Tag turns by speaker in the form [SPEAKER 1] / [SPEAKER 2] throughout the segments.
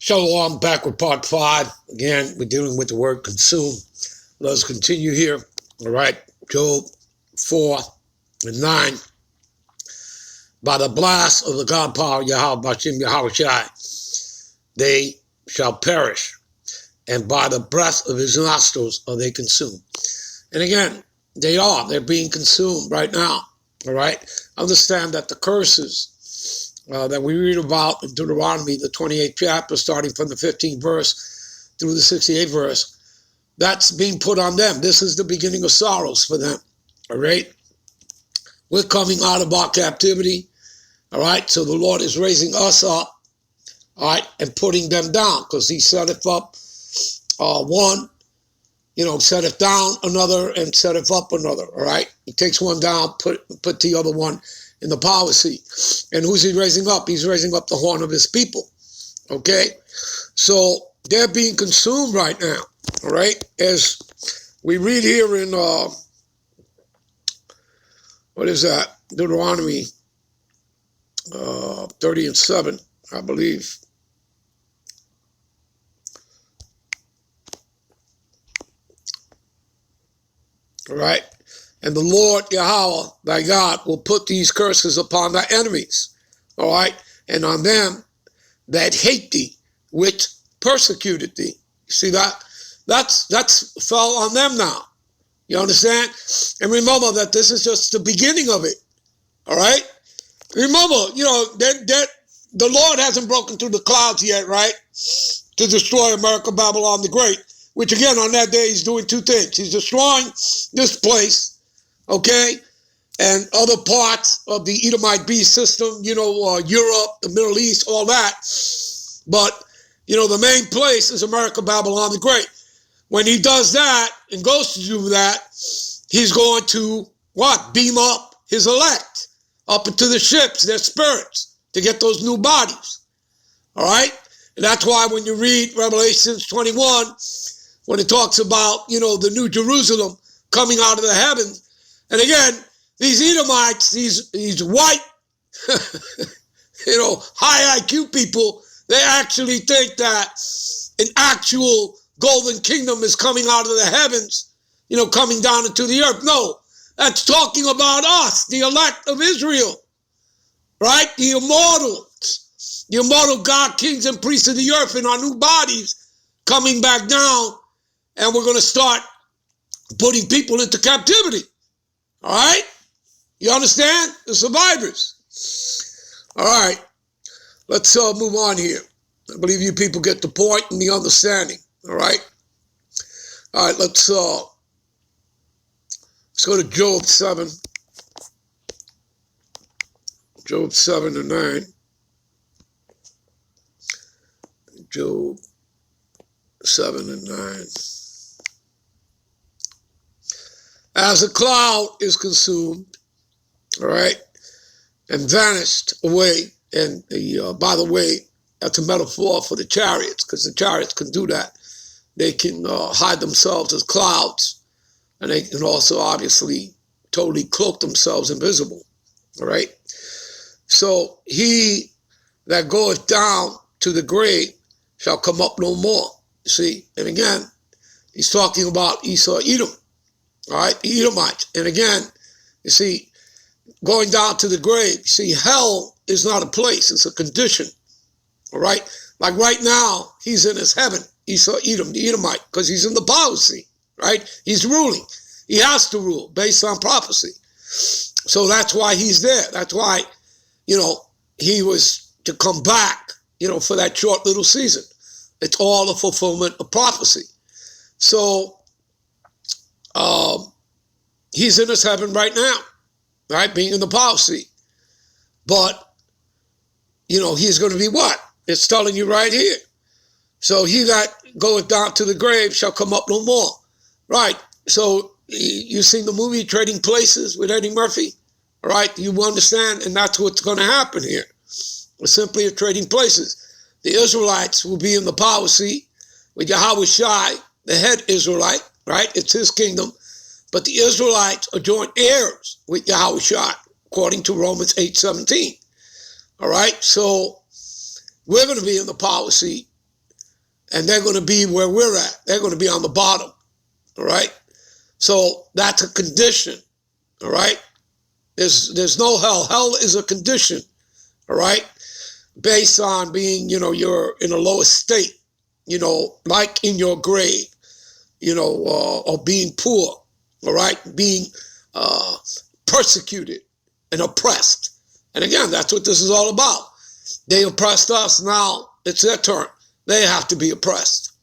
[SPEAKER 1] Shalom, back with part 5. Again, we're dealing with the word consume. Let's continue here. All right, Job 4 and 9. By the blast of the God power, Yahweh, Bashim, Yahweh Shai, they shall perish, and by the breath of his nostrils are they consumed. And again, they're being consumed right now. All right, understand that the curses that we read about in Deuteronomy, the 28th chapter, starting from the 15th verse through the 68th verse, that's being put on them. This is the beginning of sorrows for them, all right? We're coming out of our captivity, all right? So the Lord is raising us up, all right, and putting them down, because he setteth up one, setteth down another, and setteth up another, all right? He takes one down, put the other one in the power seat. And who's he raising up? He's raising up the horn of his people. Okay? So they're being consumed right now. All right? As we read here in, what is that? Deuteronomy 30 and 7, I believe. All right? And the Lord, Yahweh, thy God, will put these curses upon thy enemies, all right, and on them that hate thee, which persecuted thee. You see that? That's fell on them now. You understand? And remember that this is just the beginning of it, all right? Remember, that the Lord hasn't broken through the clouds yet, right, to destroy America, Babylon the Great, which again, on that day, he's doing two things. He's destroying this place, okay, and other parts of the Edomite beast system, Europe, the Middle East, all that. But, the main place is America, Babylon the Great. When he does that and goes to do that, he's going to, beam up his elect up into the ships, their spirits, to get those new bodies, all right? And that's why when you read Revelation 21, when it talks about, the new Jerusalem coming out of the heavens, and again, these Edomites, these white, high IQ people, they actually think that an actual golden kingdom is coming out of the heavens, coming down into the earth. No, that's talking about us, the elect of Israel, right? The immortal God, kings and priests of the earth in our new bodies coming back down, and we're going to start putting people into captivity. All right? You understand? The survivors. All right. Let's move on here. I believe you people get the point and the understanding. All right? All right, let's go to Job 7. Job 7 and 9. Job 7 and 9. As a cloud is consumed, all right, and vanished away. And by the way, that's a metaphor for the chariots, because the chariots can do that. They can hide themselves as clouds, and they can also obviously totally cloak themselves invisible, all right? So he that goeth down to the grave shall come up no more, you see? And again, he's talking about Esau, Edom. All right, the Edomites. And again, you see, going down to the grave, you see, hell is not a place, it's a condition. All right? Like right now, he's in his heaven, Esau, Edom, the Edomite, because he's in the power seat, right? He's ruling. He has to rule based on prophecy. So that's why he's there. That's why, he was to come back, for that short little season. It's all a fulfillment of prophecy. So, he's in his heaven right now, right? Being in the power seat. But, he's going to be what? It's telling you right here. So he that goeth down to the grave shall come up no more. Right. So you seen the movie Trading Places with Eddie Murphy? All right. You understand? And that's what's going to happen here. It's simply a trading places. The Israelites will be in the power seat with Yahweh Shai, the head Israelite, right? It's his kingdom. But the Israelites are joint heirs with Yahweh Shai, according to Romans 8:17. All right? So we're going to be in the power seat, and they're going to be where we're at. They're going to be on the bottom, all right? So that's a condition, all right? There's no hell. Hell is a condition, all right? Based on being, you're in a lower state, like in your grave, or being poor, all right? Being persecuted and oppressed. And again, that's what this is all about. They oppressed us. Now it's their turn. They have to be oppressed,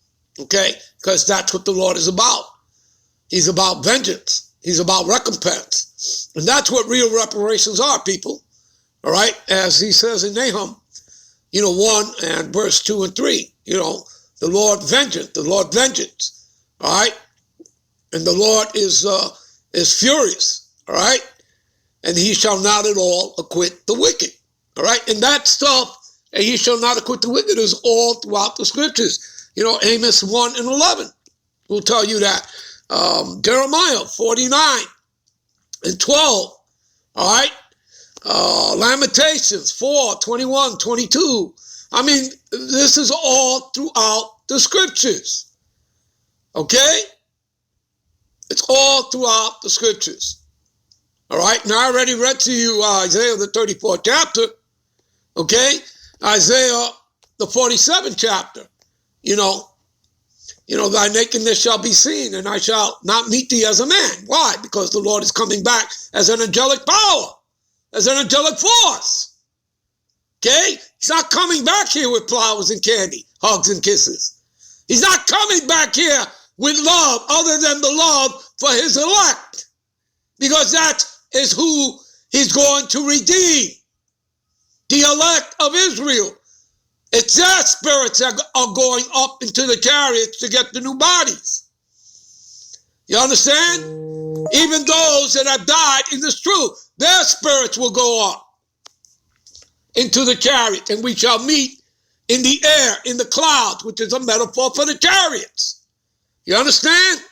[SPEAKER 1] okay? Because that's what the Lord is about. He's about vengeance. He's about recompense. And that's what real reparations are, people, all right? As he says in Nahum, 1 and verse 2 and 3, the Lord vengeance, all right? And the Lord is furious, all right? And he shall not at all acquit the wicked, all right? And that stuff, and he shall not acquit the wicked, is all throughout the scriptures. Amos 1 and 11 will tell you that. Jeremiah 49 and 12, all right? Lamentations 4, 21, 22. I mean, this is all throughout the scriptures, okay? It's all throughout the scriptures, all right? Now, I already read to you Isaiah, the 34th chapter, okay? Isaiah, the 47th chapter, thy nakedness shall be seen, and I shall not meet thee as a man. Why? Because the Lord is coming back as an angelic power, as an angelic force. Okay? He's not coming back here with flowers and candy, hugs and kisses. He's not coming back here with love other than the love for his elect, because that is who he's going to redeem, the elect of Israel. It's their spirits that are going up into the chariots to get the new bodies. You understand? Even those that have died in this truth, their spirits will go up into the chariot, and we shall meet in the air, in the clouds, which is a metaphor for the chariots. You understand?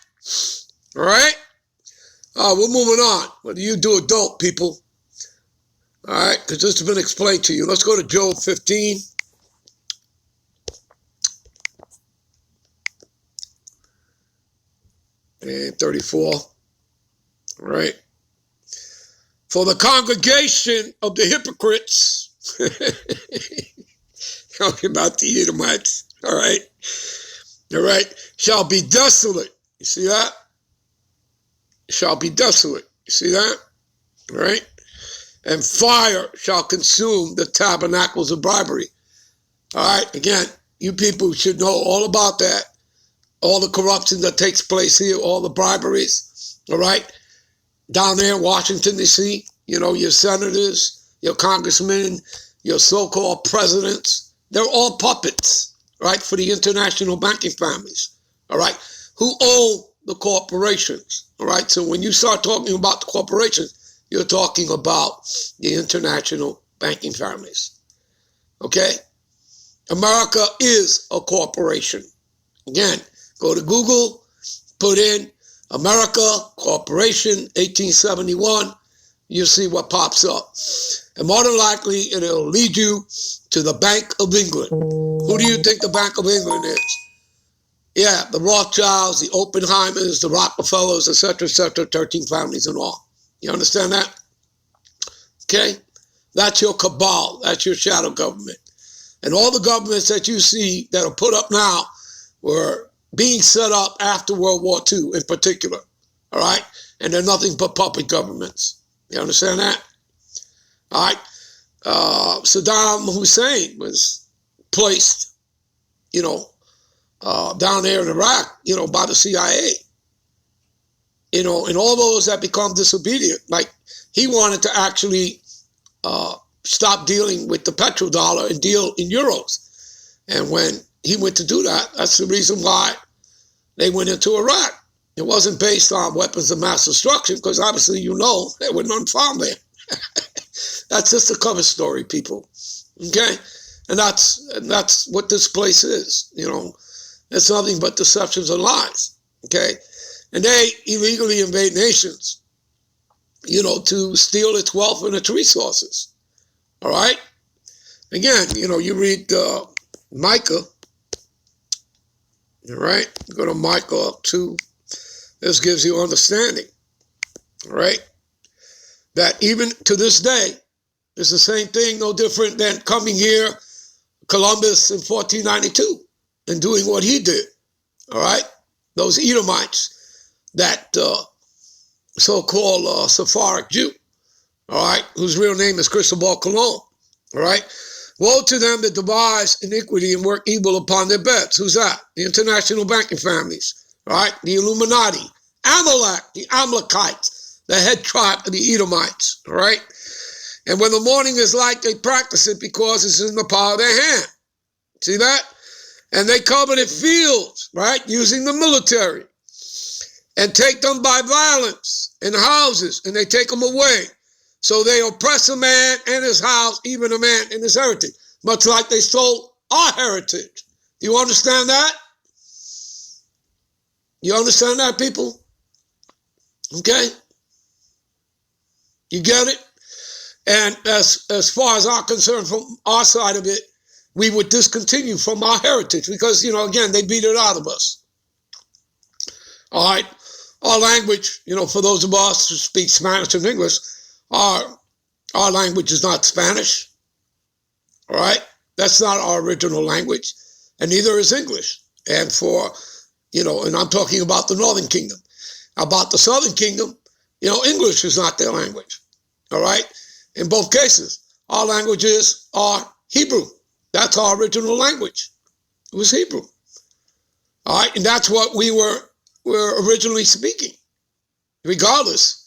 [SPEAKER 1] All right? We're moving on. What do you do, adult people? All right, because this has been explained to you. Let's go to Job 15. And 34, all right. For the congregation of the hypocrites, talking about the Edomites, all right, shall be desolate. You see that? Shall be desolate. You see that? All right. And fire shall consume the tabernacles of bribery. All right. Again, you people should know all about that. All the corruption that takes place here, all the briberies, all right? Down there in Washington, D.C., your senators, your congressmen, your so-called presidents, they're all puppets, right, for the international banking families, all right, who own the corporations, all right? So when you start talking about the corporations, you're talking about the international banking families, okay? America is a corporation. Again, go to Google, put in America Corporation 1871. You'll see what pops up. And more than likely, it'll lead you to the Bank of England. Who do you think the Bank of England is? Yeah, the Rothschilds, the Oppenheimers, the Rockefellers, etc., 13 families and all. You understand that? Okay? That's your cabal. That's your shadow government. And all the governments that you see that are put up now were being set up after World War II in particular, all right? And they're nothing but puppet governments. You understand that? All right? Saddam Hussein was placed, down there in Iraq, by the CIA. And all those that become disobedient, like he wanted to actually stop dealing with the petrodollar and deal in euros. And when he went to do that, that's the reason why they went into Iraq. It wasn't based on weapons of mass destruction, because obviously there were none found there. That's just a cover story, people. Okay? And that's what this place is. It's nothing but deceptions and lies. Okay? And they illegally invade nations, to steal its wealth and its resources. All right? Again, you read Micah All right, go to Micah 2. This gives you understanding. All right, that even to this day, it's the same thing, no different than coming here, Columbus in 1492, and doing what he did. All right, those Edomites, that so-called Sephardic Jew, all right, whose real name is Cristobal Colon, all right. Woe to them that devise iniquity and work evil upon their beds. Who's that? The international banking families, all right, the Illuminati, Amalek, the Amalekites, the head tribe of the Edomites, all right. And when the morning is light, they practice it because it's in the power of their hand. See that? And they coveted fields, right, using the military, and take them by violence in houses, and they take them away. So they oppress a man and his house, even a man and his heritage, much like they stole our heritage. Do you understand that? You understand that, people? Okay? You get it? And as far as I'm concerned, from our side of it, we would discontinue from our heritage because, you know, again, they beat it out of us. All right? Our language, you know, for those of us who speak Spanish and English, our language is not Spanish. All right? That's not our original language, and neither is English. And for, you know, and I'm talking about the Northern Kingdom. About the Southern Kingdom, you know, English is not their language. All right? In both cases, our languages are Hebrew. That's our original language. It was Hebrew. All right? And that's what we were originally speaking. Regardless,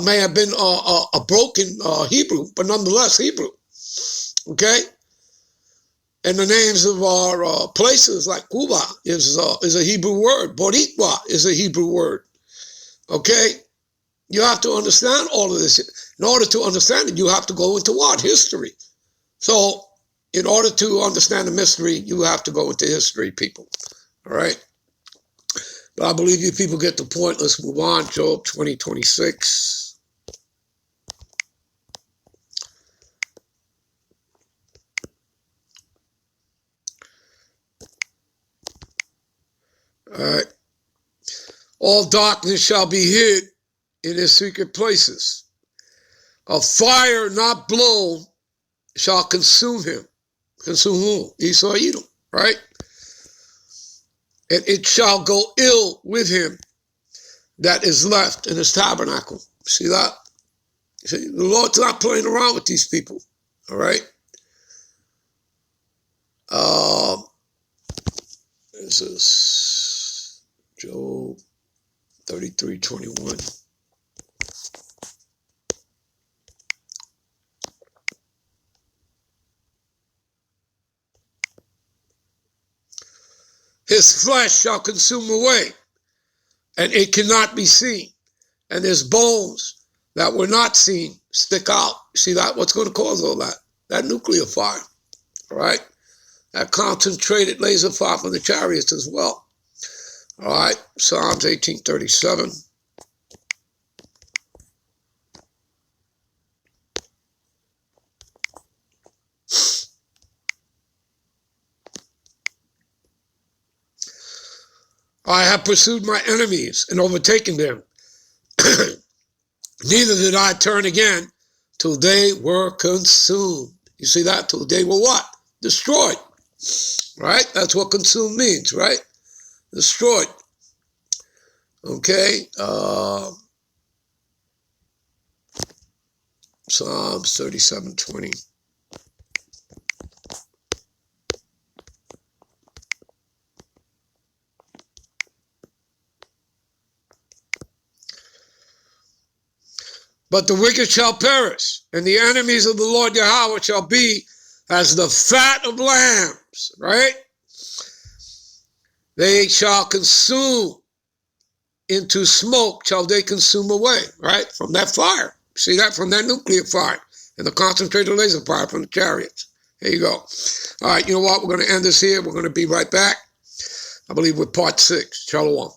[SPEAKER 1] may have been a broken Hebrew, but nonetheless Hebrew. Okay? And the names of our places like Cuba is a Hebrew word. Boricua is a Hebrew word. Okay? You have to understand all of this. In order to understand it, you have to go into what? History. So, in order to understand the mystery, you have to go into history, people. All right? But I believe you people get the point. Let's move on. Job 20:26. All right. All darkness shall be hid in his secret places. A fire not blown shall consume him. Consume who? Esau, Edom, right? And it shall go ill with him that is left in his tabernacle. See that? See, the Lord's not playing around with these people, all right? This is Job 33:21. His flesh shall consume away, and it cannot be seen. And his bones that were not seen stick out. See that? What's going to cause all that? That nuclear fire, all right? That concentrated laser fire from the chariots as well. All right, Psalms 18:37. I have pursued my enemies and overtaken them. Neither did I turn again till they were consumed. You see that? Till they were what? Destroyed. Right? That's what consumed means, right? Destroyed. Okay? Psalms 37:20. But the wicked shall perish, and the enemies of the Lord Yahweh shall be as the fat of lambs, right? They shall consume, into smoke shall they consume away, right? From that fire. See that? From that nuclear fire and the concentrated laser fire from the chariots. There you go. All right, you know what? We're going to end this here. We're going to be right back, I believe, with part 6. Shalom.